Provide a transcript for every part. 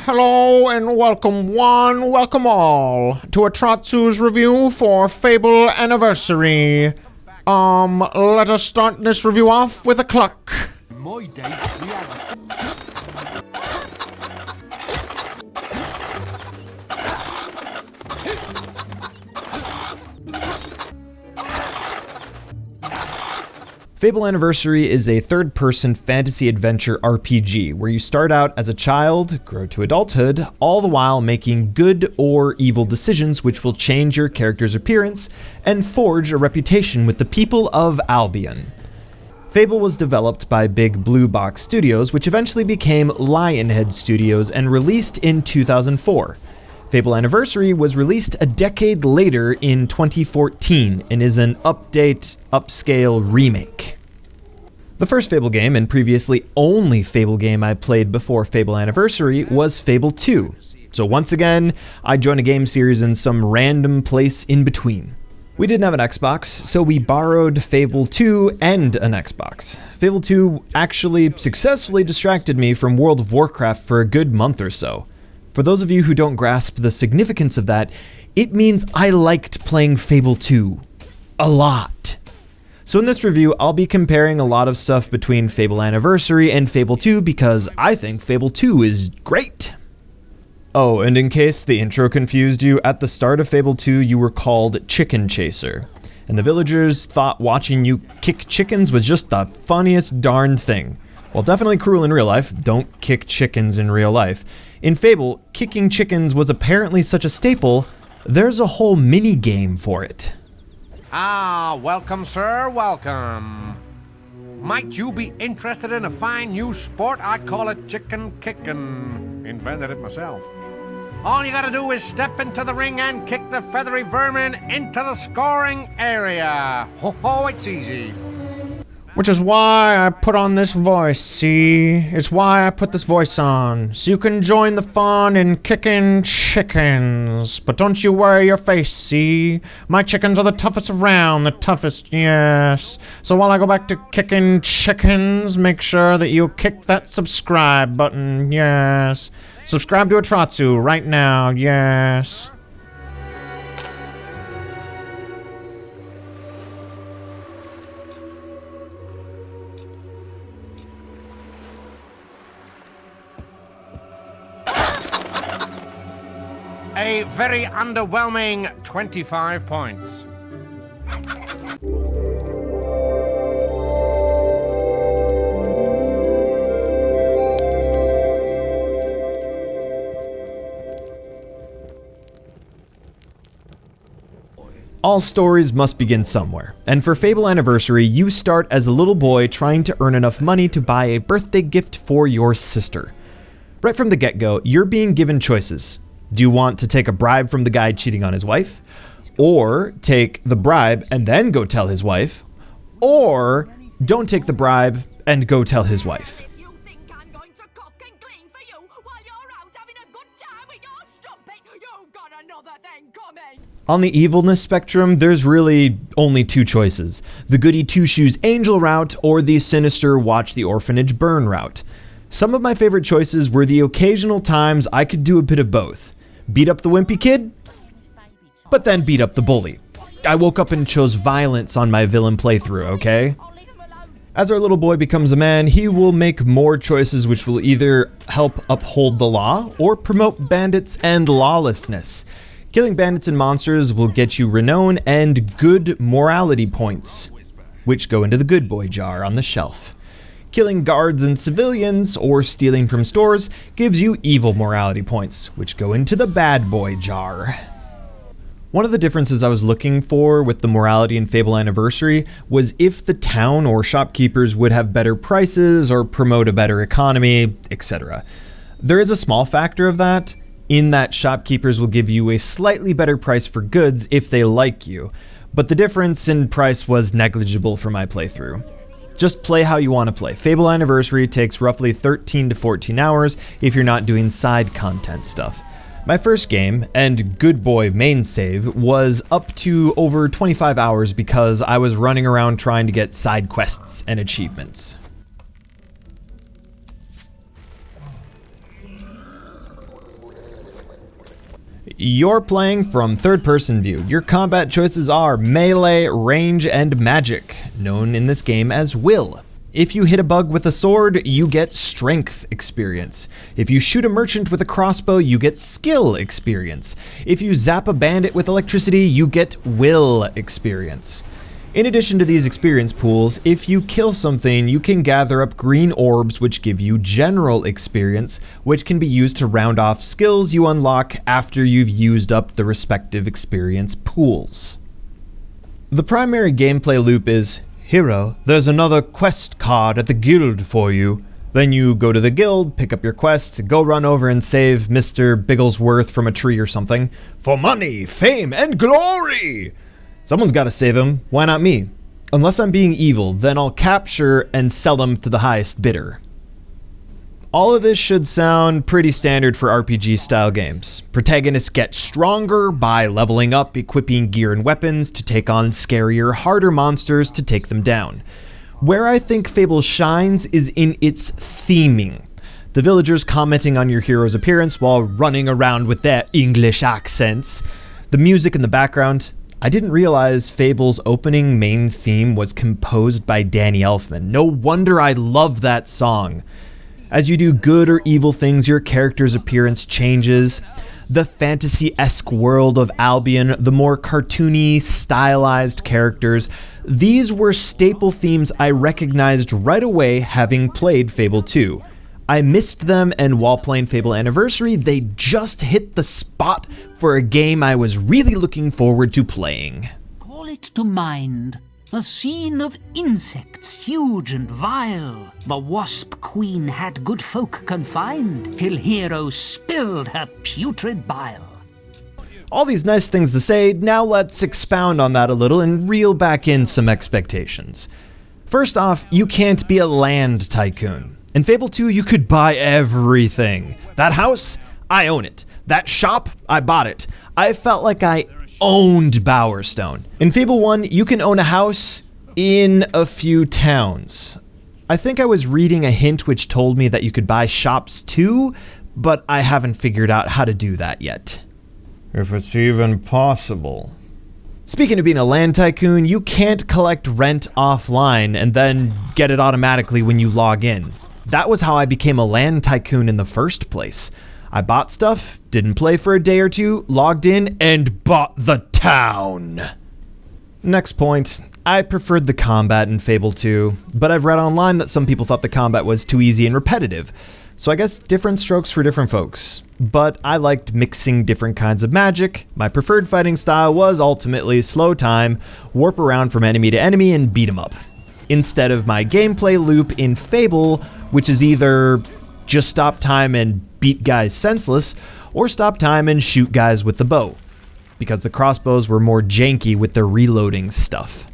Hello and welcome one, welcome all to Atratzu's review for Fable Anniversary. Let us start this review off with a cluck. My day, we have Fable Anniversary is a third-person fantasy adventure RPG where you start out as a child, grow to adulthood, all the while making good or evil decisions which will change your character's appearance and forge a reputation with the people of Albion. Fable was developed by Big Blue Box Studios, which eventually became Lionhead Studios and released in 2004. Fable Anniversary was released a decade later in 2014 and is an upscale remake. The first Fable game, and previously only Fable game I played before Fable Anniversary, was Fable II. So once again, I joined a game series in some random place in between. We didn't have an Xbox, so we borrowed Fable II and an Xbox. Fable II actually successfully distracted me from World of Warcraft for a good month or so. For those of you who don't grasp the significance of that, it means I liked playing Fable II a lot. So in this review, I'll be comparing a lot of stuff between Fable Anniversary and Fable II because I think Fable II is great. Oh, and in case the intro confused you, at the start of Fable II, you were called Chicken Chaser. And the villagers thought watching you kick chickens was just the funniest darn thing. While definitely cruel in real life, don't kick chickens in real life. In Fable, kicking chickens was apparently such a staple, there's a whole mini-game for it. Ah, welcome, sir, welcome. Might you be interested in a fine new sport? I call it chicken kicking. Invented it myself. All you gotta do is step into the ring and kick the feathery vermin into the scoring area. Ho ho, it's easy. Which is why I put on this voice, see? It's why I put this voice on, so you can join the fun in kicking chickens. But don't you worry your face, see? My chickens are the toughest around, the toughest, yes. So while I go back to kicking chickens, make sure that you kick that subscribe button, yes. Subscribe to Atratzu right now, yes. A very underwhelming 25 points. All stories must begin somewhere, and for Fable Anniversary, you start as a little boy trying to earn enough money to buy a birthday gift for your sister. Right from the get-go, you're being given choices. Do you want to take a bribe from the guy cheating on his wife? Or take the bribe and then go tell his wife? Or don't take the bribe and go tell his wife? You think I'm going to cook and clean for you while you're out having a good time with your strumpet? You've got another thing coming. On the evilness spectrum, there's really only two choices. The goody two-shoes angel route or the sinister watch the orphanage burn route. Some of my favorite choices were the occasional times I could do a bit of both. Beat up the wimpy kid, but then beat up the bully. I woke up and chose violence on my villain playthrough, okay? As our little boy becomes a man, he will make more choices which will either help uphold the law or promote bandits and lawlessness. Killing bandits and monsters will get you renown and good morality points, which go into the good boy jar on the shelf. Killing guards and civilians or stealing from stores gives you evil morality points, which go into the bad boy jar. One of the differences I was looking for with the morality in Fable Anniversary was if the town or shopkeepers would have better prices or promote a better economy, etc. There is a small factor of that, in that shopkeepers will give you a slightly better price for goods if they like you, but the difference in price was negligible for my playthrough. Just play how you want to play. Fable Anniversary takes roughly 13 to 14 hours if you're not doing side content stuff. My first game, and good boy main save, was up to over 25 hours because I was running around trying to get side quests and achievements. You're playing from third-person view. Your combat choices are melee, range, and magic, known in this game as will. If you hit a bug with a sword, you get strength experience. If you shoot a merchant with a crossbow, you get skill experience. If you zap a bandit with electricity, you get will experience. In addition to these experience pools, if you kill something, you can gather up green orbs which give you general experience, which can be used to round off skills you unlock after you've used up the respective experience pools. The primary gameplay loop is, "Hero, there's another quest card at the guild for you." Then you go to the guild, pick up your quest, go run over and save Mr. Bigglesworth from a tree or something. For money, fame, and glory! Someone's gotta save him, why not me? Unless I'm being evil, then I'll capture and sell them to the highest bidder. All of this should sound pretty standard for RPG style games. Protagonists get stronger by leveling up, equipping gear and weapons to take on scarier, harder monsters to take them down. Where I think Fable shines is in its theming. The villagers commenting on your hero's appearance while running around with their English accents. The music in the background. I didn't realize Fable's opening main theme was composed by Danny Elfman. No wonder I love that song. As you do good or evil things, your character's appearance changes. The fantasy-esque world of Albion, the more cartoony, stylized characters, these were staple themes I recognized right away having played Fable II. I missed them, and while playing Fable Anniversary, they just hit the spot for a game I was really looking forward to playing. Call it to mind a scene of insects huge and vile. The wasp queen had good folk confined, till Hero spilled her putrid bile. All these nice things to say, now let's expound on that a little and reel back in some expectations. First off, you can't be a land tycoon. In Fable 2, you could buy everything. That house, I own it. That shop, I bought it. I felt like I owned Bowerstone. In Fable 1, you can own a house in a few towns. I think I was reading a hint which told me that you could buy shops too, but I haven't figured out how to do that yet. If it's even possible. Speaking of being a land tycoon, you can't collect rent offline and then get it automatically when you log in. That was how I became a land tycoon in the first place. I bought stuff, didn't play for a day or two, logged in, and bought the town. Next point, I preferred the combat in Fable 2, but I've read online that some people thought the combat was too easy and repetitive. So I guess different strokes for different folks. But I liked mixing different kinds of magic. My preferred fighting style was ultimately slow time, warp around from enemy to enemy, and beat 'em up. Instead of my gameplay loop in Fable, which is either just stop time and beat guys senseless, or stop time and shoot guys with the bow, because the crossbows were more janky with their reloading stuff.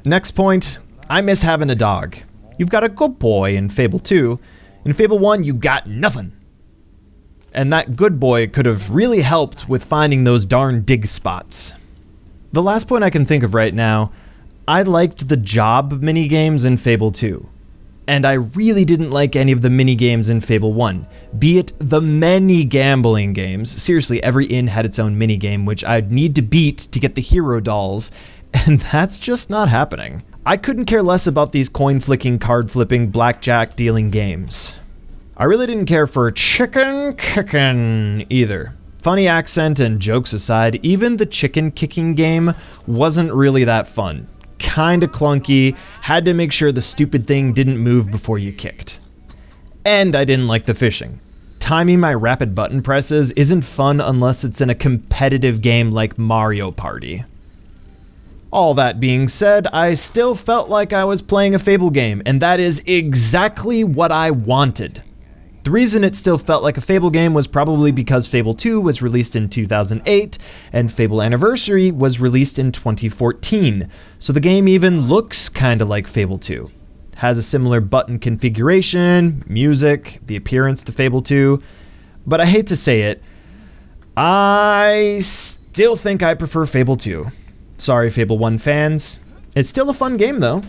Next point, I miss having a dog. You've got a good boy in Fable 2. In Fable 1, you got nothing. And that good boy could have really helped with finding those darn dig spots. The last point I can think of right now, I liked the job minigames in Fable 2. And I really didn't like any of the minigames in Fable 1. Be it the many gambling games. Seriously, every inn had its own minigame, which I'd need to beat to get the hero dolls. And that's just not happening. I couldn't care less about these coin-flicking, card-flipping, blackjack-dealing games. I really didn't care for chicken kicking either. Funny accent and jokes aside, even the chicken kicking game wasn't really that fun. Kinda clunky, had to make sure the stupid thing didn't move before you kicked. And I didn't like the fishing. Timing my rapid button presses isn't fun unless it's in a competitive game like Mario Party. All that being said, I still felt like I was playing a Fable game, and that is exactly what I wanted. The reason it still felt like a Fable game was probably because Fable 2 was released in 2008, and Fable Anniversary was released in 2014, so the game even looks kinda like Fable 2. Has a similar button configuration, music, the appearance to Fable 2, but I hate to say it, I still think I prefer Fable 2. Sorry, Fable 1 fans. It's still a fun game, though.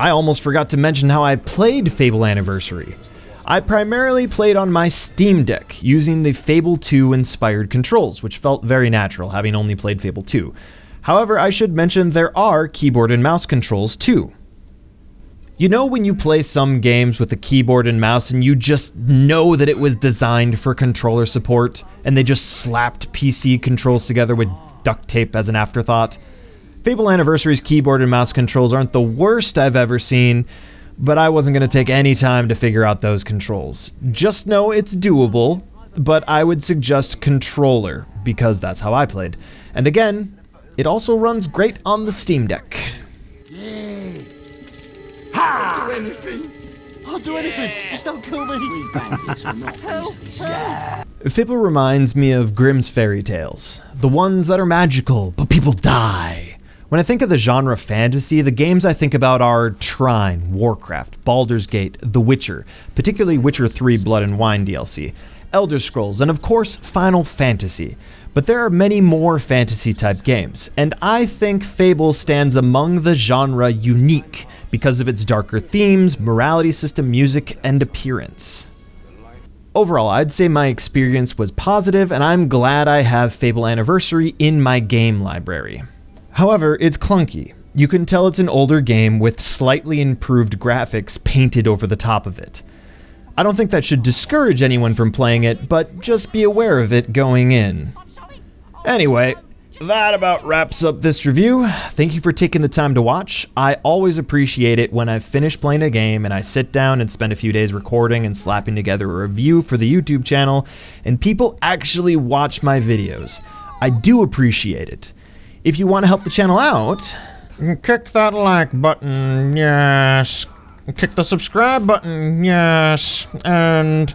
I almost forgot to mention how I played Fable Anniversary. I primarily played on my Steam Deck, using the Fable II inspired controls, which felt very natural, having only played Fable II. However, I should mention there are keyboard and mouse controls too. You know when you play some games with a keyboard and mouse and you just know that it was designed for controller support, and they just slapped PC controls together with duct tape as an afterthought? Fable Anniversary's keyboard and mouse controls aren't the worst I've ever seen, but I wasn't going to take any time to figure out those controls. Just know it's doable, but I would suggest controller, because that's how I played. And again, it also runs great on the Steam Deck. I'll do anything. Just don't kill me. Fable reminds me of Grimm's fairy tales, the ones that are magical, but people die. When I think of the genre fantasy, the games I think about are Trine, Warcraft, Baldur's Gate, The Witcher, particularly Witcher 3 Blood and Wine DLC, Elder Scrolls, and of course Final Fantasy. But there are many more fantasy-type games, and I think Fable stands among the genre unique because of its darker themes, morality system, music, and appearance. Overall, I'd say my experience was positive, and I'm glad I have Fable Anniversary in my game library. However, it's clunky. You can tell it's an older game with slightly improved graphics painted over the top of it. I don't think that should discourage anyone from playing it, but just be aware of it going in. Anyway, that about wraps up this review. Thank you for taking the time to watch. I always appreciate it when I've finished playing a game and I sit down and spend a few days recording and slapping together a review for the YouTube channel, and people actually watch my videos. I do appreciate it. If you want to help the channel out, Kick that like button, yes. Kick the subscribe button, yes. And,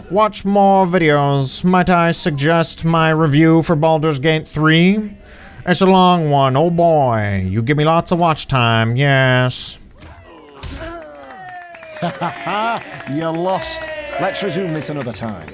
watch more videos. Might I suggest my review for Baldur's Gate 3? It's a long one, oh boy. You give me lots of watch time, yes. You're lost. Let's resume this another time.